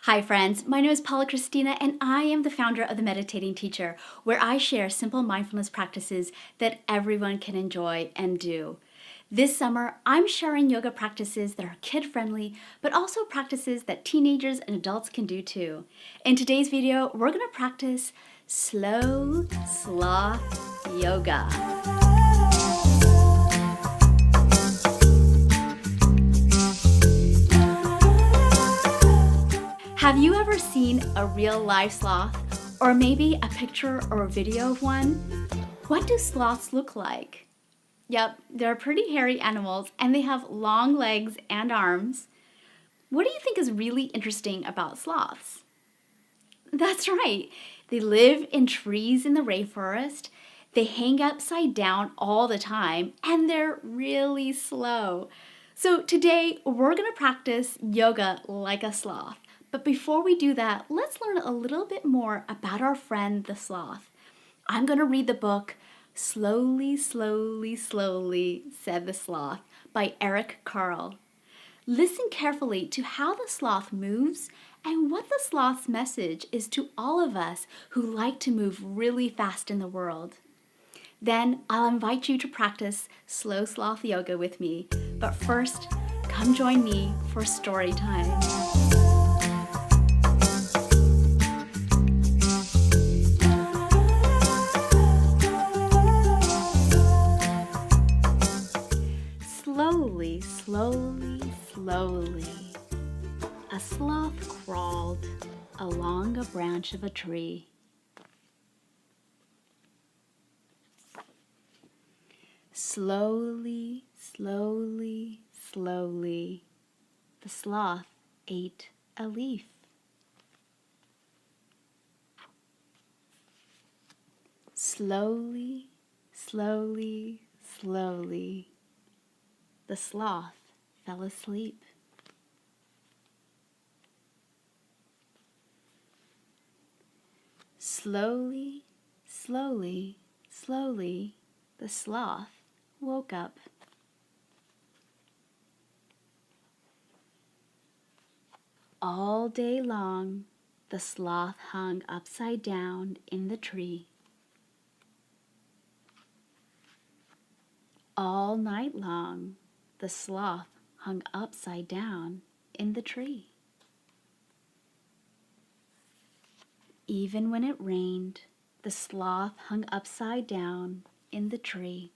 Hi friends, my name is Paula Christina and I am the founder of The Meditating Teacher, where I share simple mindfulness practices that everyone can enjoy and do. This summer, I'm sharing yoga practices that are kid-friendly, but also practices that teenagers and adults can do too. In today's video, we're going to practice slow sloth yoga. Have you ever seen a real live sloth? Or maybe a picture or a video of one? What do sloths look like? Yep, they're pretty hairy animals and they have long legs and arms. What do you think is really interesting about sloths? That's right, they live in trees in the rainforest, they hang upside down all the time, and they're really slow. So today we're going to practice yoga like a sloth. But before we do that, let's learn a little bit more about our friend the sloth. I'm going to read the book Slowly, Slowly, Slowly, Said the Sloth by Erik Carle. Listen carefully to how the sloth moves and what the sloth's message is to all of us who like to move really fast in the world. Then I'll invite you to practice slow sloth yoga with me. But first, come join me for story time. Slowly, slowly, slowly, a sloth crawled along a branch of a tree. Slowly, slowly, slowly, the sloth ate a leaf. Slowly, slowly, slowly, the sloth fell asleep. Slowly, slowly, slowly, the sloth woke up. All day long, the sloth hung upside down in the tree. All night long, the sloth hung upside down in the tree. Even when it rained, the sloth hung upside down in the tree.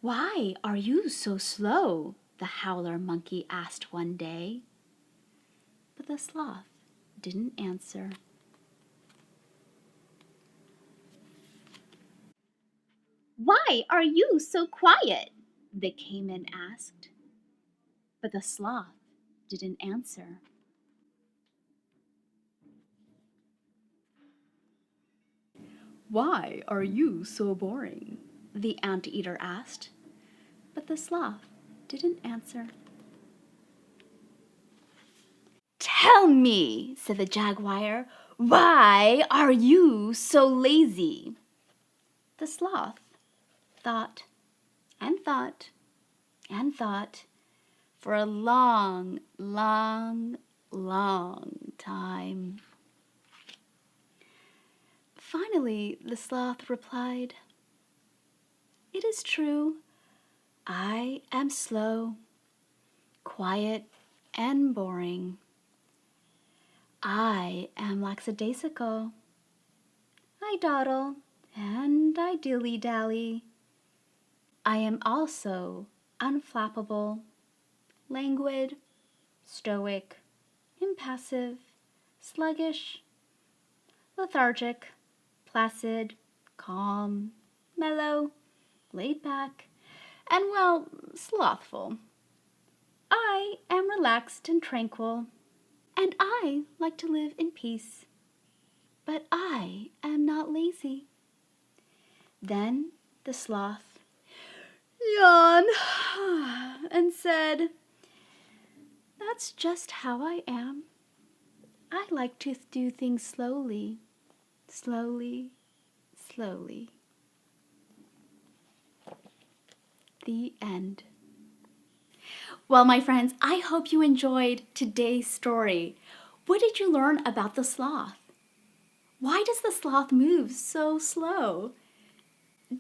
"Why are you so slow?" the howler monkey asked one day. But the sloth didn't answer. "Why are you so quiet?" the caiman asked. But the sloth didn't answer. "Why are you so boring?" the anteater asked. But the sloth didn't answer. "Tell me," said the jaguar, "why are you so lazy?" The sloth thought and thought and thought for a long, long, long time. Finally, the sloth replied, "It is true, I am slow, quiet, and boring. I am lackadaisical. I dawdle and I dilly-dally. I am also unflappable, languid, stoic, impassive, sluggish, lethargic, placid, calm, mellow, laid back, and, well, slothful. I am relaxed and tranquil, and I like to live in peace. But I am not lazy." Then the sloth yawned and said, "That's just how I am. I like to do things slowly, slowly, slowly." The end. Well, my friends, I hope you enjoyed today's story. What did you learn about the sloth? Why does the sloth move so slow?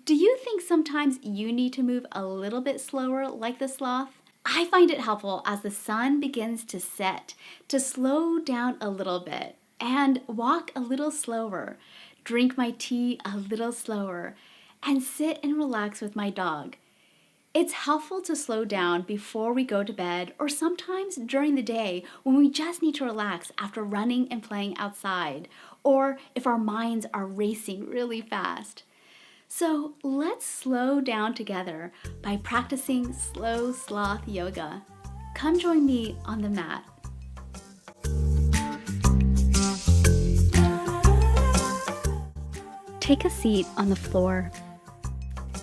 Do you think sometimes you need to move a little bit slower like the sloth? I find it helpful as the sun begins to set to slow down a little bit and walk a little slower, drink my tea a little slower, and sit and relax with my dog. It's helpful to slow down before we go to bed or sometimes during the day when we just need to relax after running and playing outside or if our minds are racing really fast. So let's slow down together by practicing slow sloth yoga. Come join me on the mat. Take a seat on the floor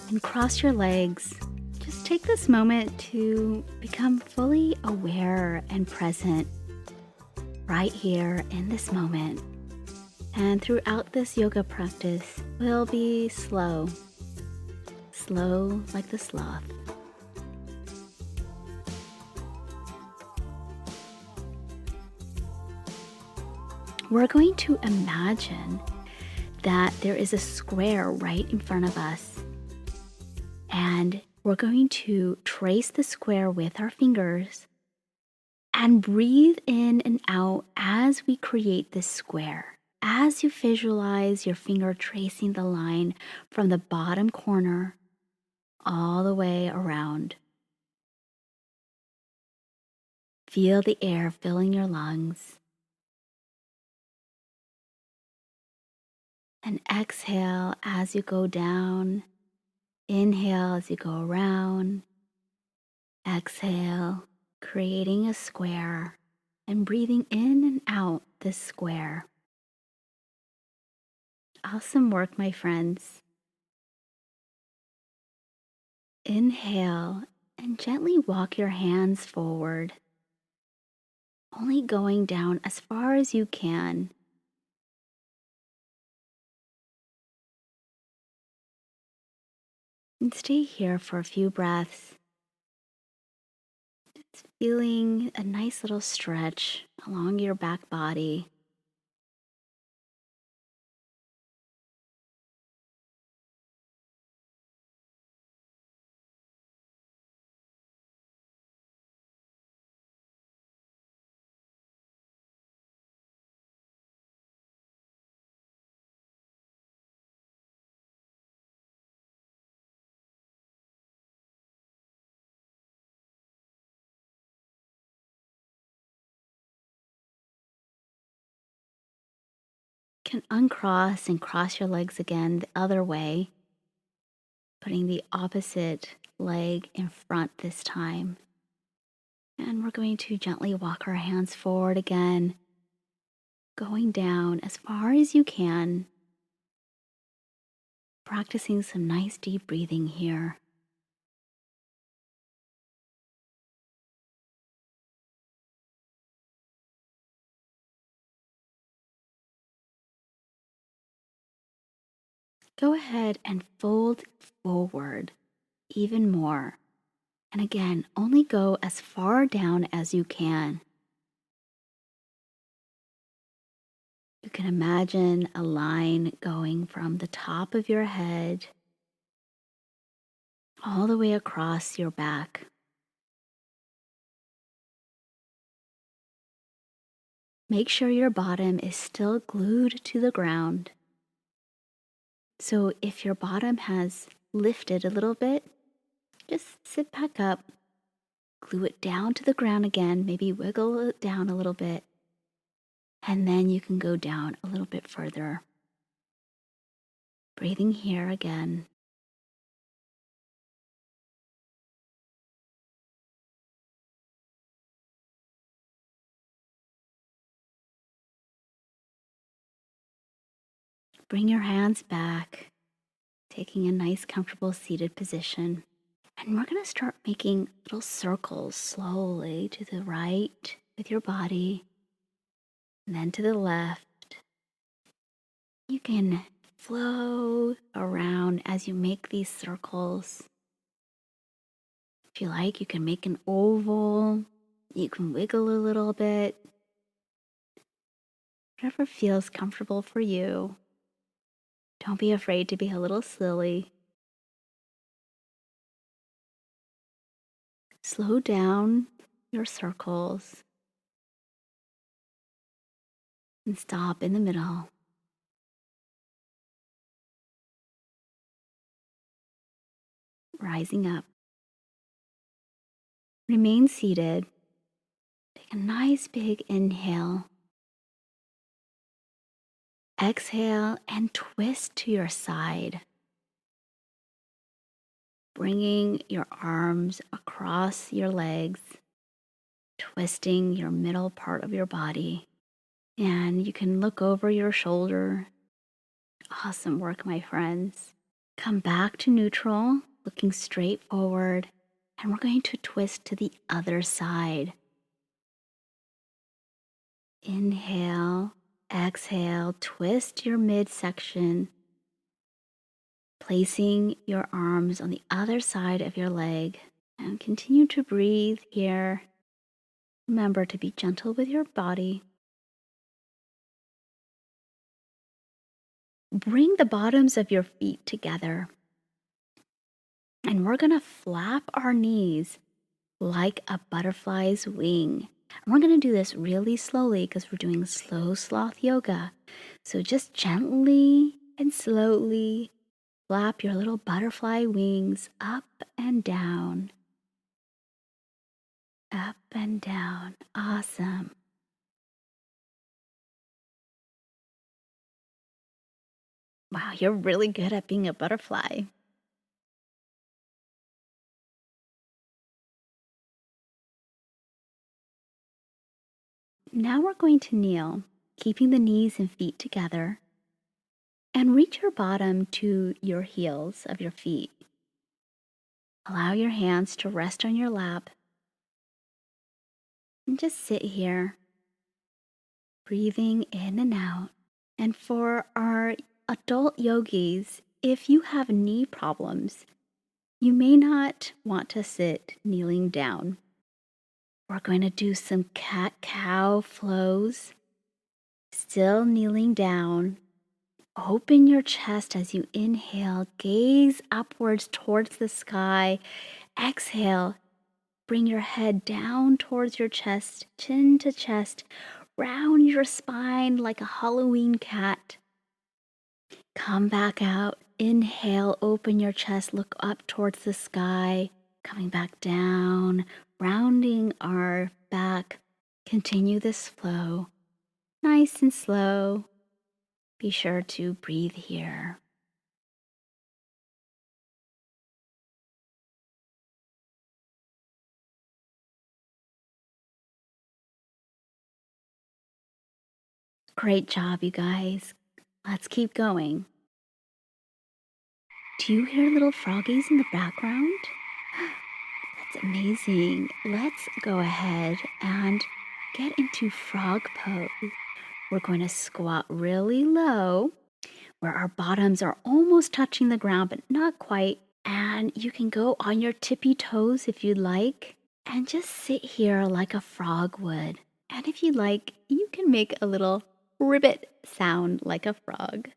and cross your legs. Just take this moment to become fully aware and present right here in this moment. And throughout this yoga practice, we'll be slow like the sloth. We're going to imagine that there is a square right in front of us. And we're going to trace the square with our fingers and breathe in and out as we create this square. As you visualize your finger tracing the line from the bottom corner all the way around. Feel the air filling your lungs. And exhale as you go down. Inhale as you go around. Exhale, creating a square and breathing in and out this square. Awesome work, my friends. Inhale and gently walk your hands forward, only going down as far as you can. And stay here for a few breaths. Just feeling a nice little stretch along your back body. You can uncross and cross your legs again the other way, putting the opposite leg in front this time. And we're going to gently walk our hands forward again, going down as far as you can, practicing some nice deep breathing here. Go ahead and fold forward even more. And again, only go as far down as you can. You can imagine a line going from the top of your head all the way across your back. Make sure your bottom is still glued to the ground. So if your bottom has lifted a little bit, just sit back up, glue it down to the ground again, maybe wiggle it down a little bit, and then you can go down a little bit further. Breathing here again. Bring your hands back, taking a nice comfortable seated position. And we're going to start making little circles slowly to the right with your body, and then to the left. You can flow around as you make these circles. If you like, you can make an oval. You can wiggle a little bit. Whatever feels comfortable for you. Don't be afraid to be a little silly. Slow down your circles and stop in the middle. Rising up. Remain seated. Take a nice big inhale. Exhale and twist to your side, bringing your arms across your legs, twisting your middle part of your body. And you can look over your shoulder. Awesome work, my friends. Come back to neutral, looking straight forward, and we're going to twist to the other side. Inhale, exhale, twist your midsection, placing your arms on the other side of your leg, and continue to breathe here. Remember to be gentle with your body. Bring the bottoms of your feet together, and we're going to flap our knees like a butterfly's wing. And we're going to do this really slowly because we're doing slow sloth yoga. So just gently and slowly flap your little butterfly wings up and down. Up and down. Awesome. Wow, you're really good at being a butterfly. Now we're going to kneel, keeping the knees and feet together, and reach your bottom to your heels of your feet. Allow your hands to rest on your lap and just sit here, breathing in and out. And for our adult yogis, if you have knee problems, you may not want to sit kneeling down. We're going to do some cat-cow flows, still kneeling down. Open your chest as you inhale, gaze upwards towards the sky. Exhale, bring your head down towards your chest, chin to chest. Round your spine like a Halloween cat. Come back out. Inhale, open your chest, look up towards the sky. Coming back down, rounding our back. Continue this flow. Nice and slow. Be sure to breathe here. Great job, you guys. Let's keep going. Do you hear little froggies in the background? That's amazing. Let's go ahead and get into frog pose. We're going to squat really low, where our bottoms are almost touching the ground, but not quite. And you can go on your tippy toes if you'd like, and just sit here like a frog would. And if you like, you can make a little ribbit sound like a frog.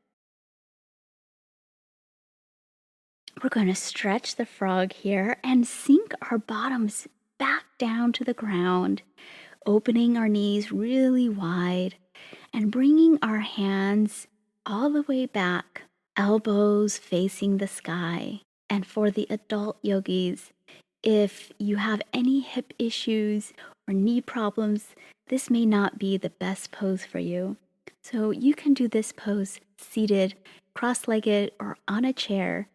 We're going to stretch the frog here and sink our bottoms back down to the ground, opening our knees really wide and bringing our hands all the way back, elbows facing the sky. And for the adult yogis, if you have any hip issues or knee problems, this may not be the best pose for you. So you can do this pose seated, cross-legged, or on a chair.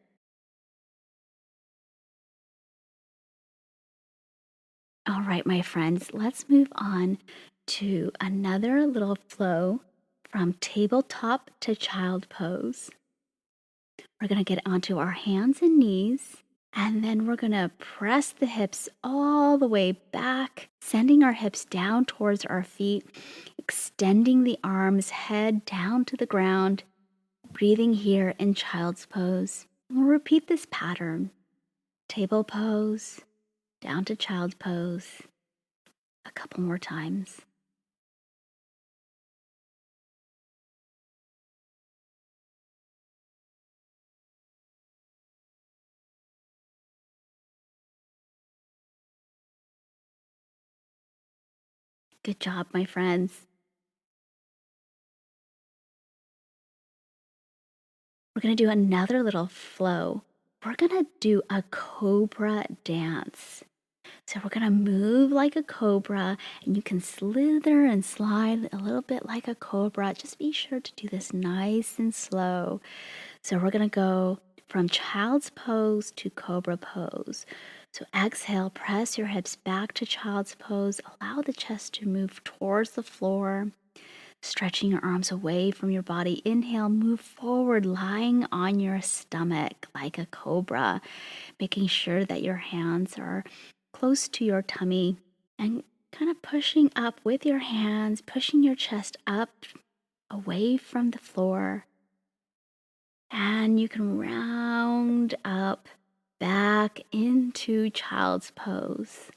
All right, my friends, let's move on to another little flow from tabletop to child pose. We're going to get onto our hands and knees, and then we're going to press the hips all the way back, sending our hips down towards our feet, extending the arms, head down to the ground, breathing here in child's pose. We'll repeat this pattern. Table pose, down to child's pose. A couple more times. Good job, my friends. We're going to do another little flow. We're going to do a cobra dance. So we're going to move like a cobra, and you can slither and slide a little bit like a cobra. Just be sure to do this nice and slow. So we're going to go from child's pose to cobra pose. So exhale, press your hips back to child's pose. Allow the chest to move towards the floor. Stretching your arms away from your body. Inhale, move forward, lying on your stomach like a cobra, making sure that your hands are close to your tummy and kind of pushing up with your hands, pushing your chest up away from the floor. And you can round up back into child's pose.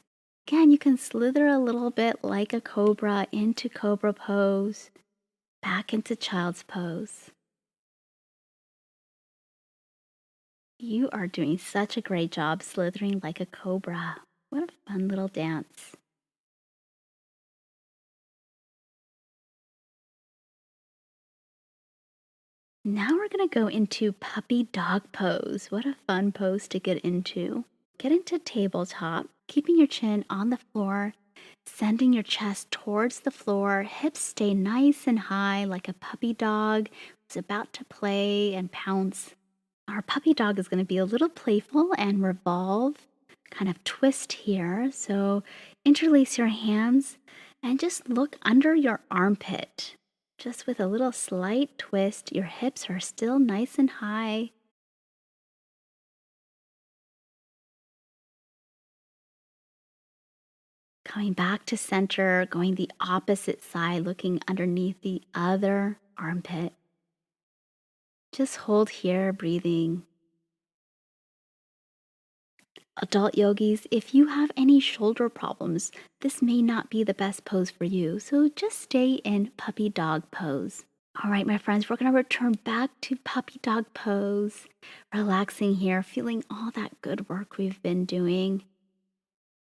Again, you can slither a little bit like a cobra into cobra pose. Back into child's pose. You are doing such a great job slithering like a cobra. What a fun little dance. Now we're going to go into puppy dog pose. What a fun pose to get into. Get into tabletop, keeping your chin on the floor, sending your chest towards the floor. Hips stay nice and high like a puppy dog who's about to play and pounce. Our puppy dog is going to be a little playful and revolve, kind of twist here. So interlace your hands and just look under your armpit. Just with a little slight twist, your hips are still nice and high. Coming back to center, going the opposite side, looking underneath the other armpit. Just hold here, breathing. Adult yogis, if you have any shoulder problems, this may not be the best pose for you, so just stay in puppy dog pose. All right, my friends, we're going to return back to puppy dog pose, relaxing here, feeling all that good work we've been doing,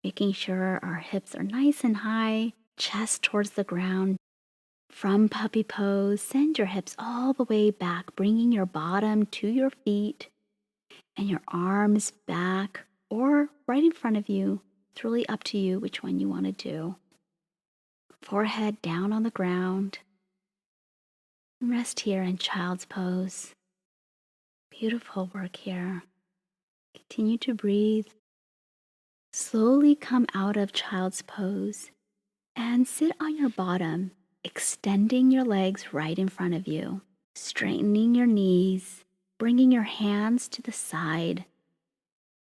making sure our hips are nice and high, chest towards the ground. From puppy pose, send your hips all the way back, bringing your bottom to your feet and your arms back or right in front of you. It's really up to you which one you want to do. Forehead down on the ground. Rest here in child's pose. Beautiful work here. Continue to breathe. Slowly come out of child's pose and sit on your bottom, extending your legs right in front of you, straightening your knees, bringing your hands to the side,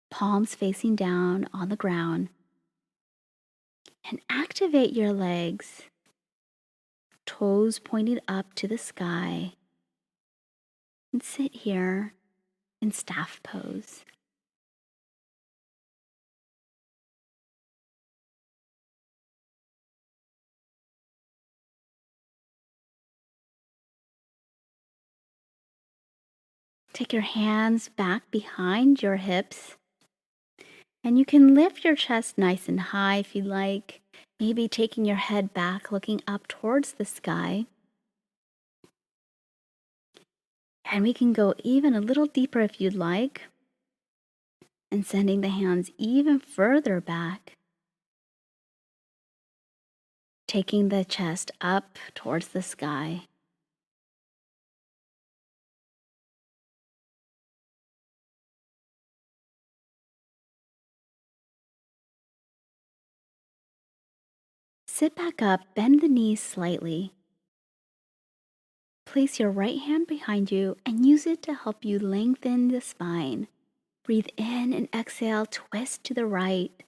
palms facing down on the ground, and activate your legs, toes pointed up to the sky, and sit here in staff pose. Take your hands back behind your hips, and you can lift your chest nice and high if you like, maybe taking your head back, looking up towards the sky. And we can go even a little deeper if you'd like, and sending the hands even further back, taking the chest up towards the sky. Sit back up, bend the knees slightly. Place your right hand behind you and use it to help you lengthen the spine. Breathe in and exhale, twist to the right.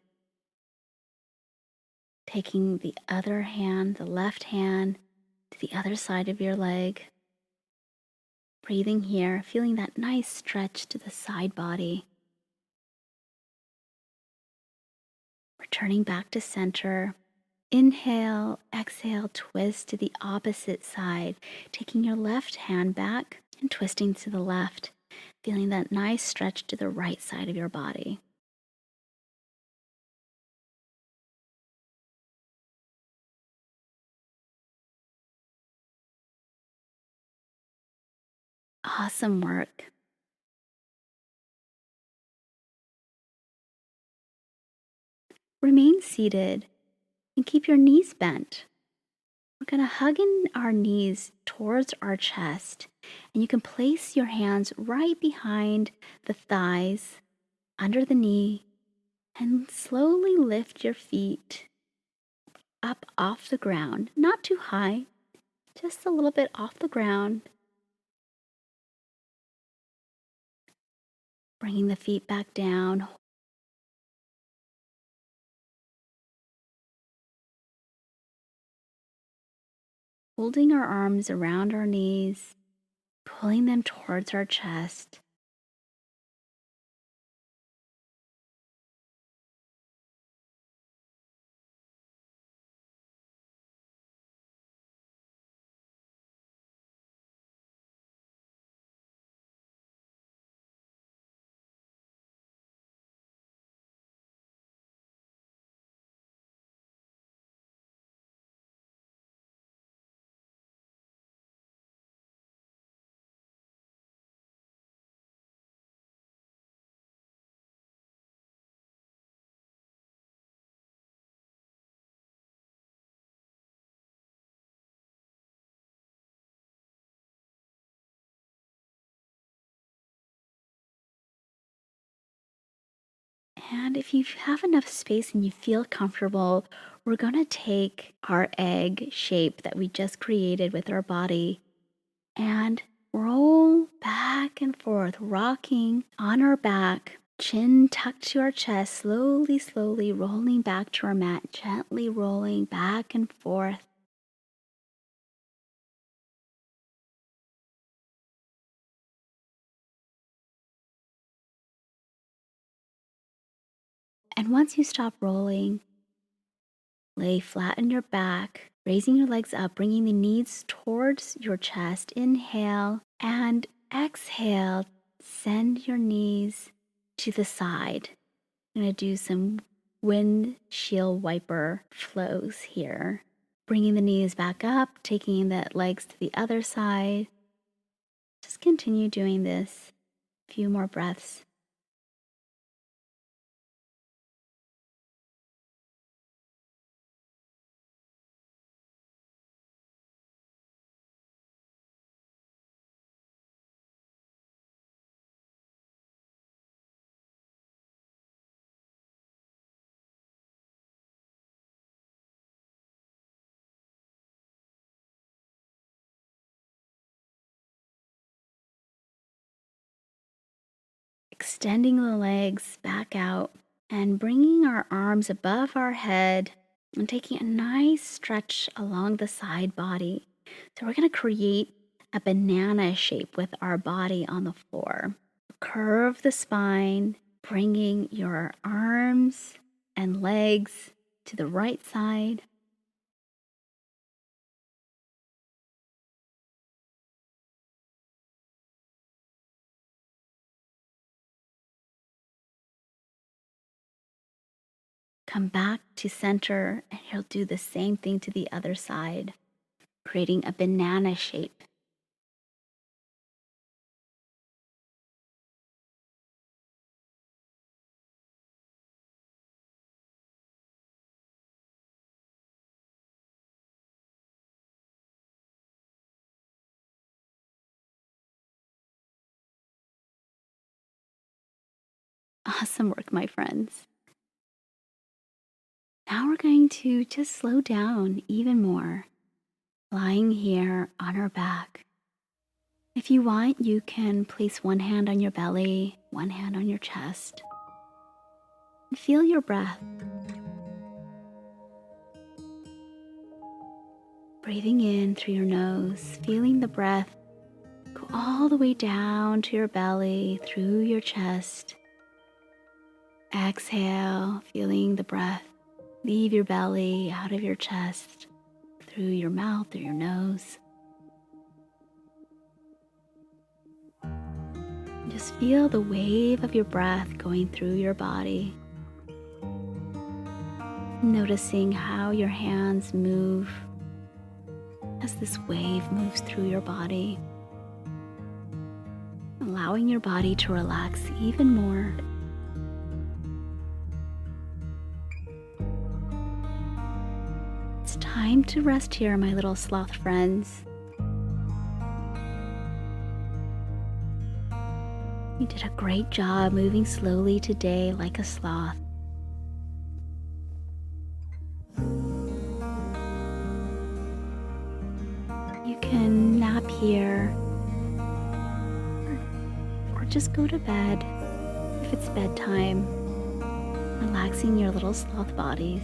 Taking the other hand, the left hand, to the other side of your leg. Breathing here, feeling that nice stretch to the side body. returning back to center. Inhale, exhale, twist to the opposite side, taking your left hand back and twisting to the left, feeling that nice stretch to the right side of your body. Awesome work. Remain seated and keep your knees bent. We're going to hug in our knees towards our chest, and you can place your hands right behind the thighs, under the knee, and slowly lift your feet up off the ground, not too high, just a little bit off the ground. Bringing the feet back down, holding our arms around our knees, pulling them towards our chest. And if you have enough space and you feel comfortable, we're going to take our egg shape that we just created with our body and roll back and forth, rocking on our back, chin tucked to our chest, slowly, slowly rolling back to our mat, gently rolling back and forth. And once you stop rolling, lay flat on your back, raising your legs up, bringing the knees towards your chest. Inhale and exhale. Send your knees to the side. I'm going to do some windshield wiper flows here. Bringing the knees back up, taking the legs to the other side. Just continue doing this. A few more breaths. Extending the legs back out and bringing our arms above our head and taking a nice stretch along the side body. So we're going to create a banana shape with our body on the floor. Curve the spine, bringing your arms and legs to the right side. Come back to center, and you'll do the same thing to the other side, creating a banana shape. Awesome work, my friends. Now we're going to just slow down even more, lying here on our back. If you want, you can place one hand on your belly, one hand on your chest, and feel your breath. Breathing in through your nose, feeling the breath go all the way down to your belly, through your chest. Exhale, feeling the breath Leave your belly out of your chest, through your mouth, through your nose. Just feel the wave of your breath going through your body. Noticing how your hands move as this wave moves through your body. Allowing your body to relax even more. It's time to rest here, my little sloth friends. You did a great job moving slowly today like a sloth. You can nap here or just go to bed if it's bedtime, relaxing your little sloth bodies.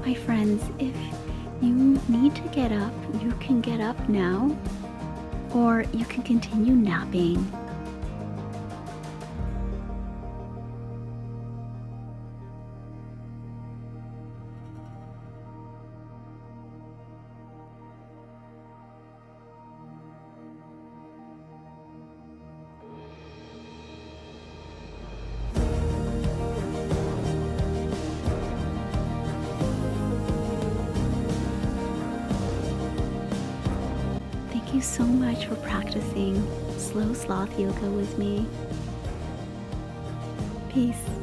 My friends, if you need to get up, you can get up now, or you can continue napping. Thank you so much for practicing slow sloth yoga with me. Peace.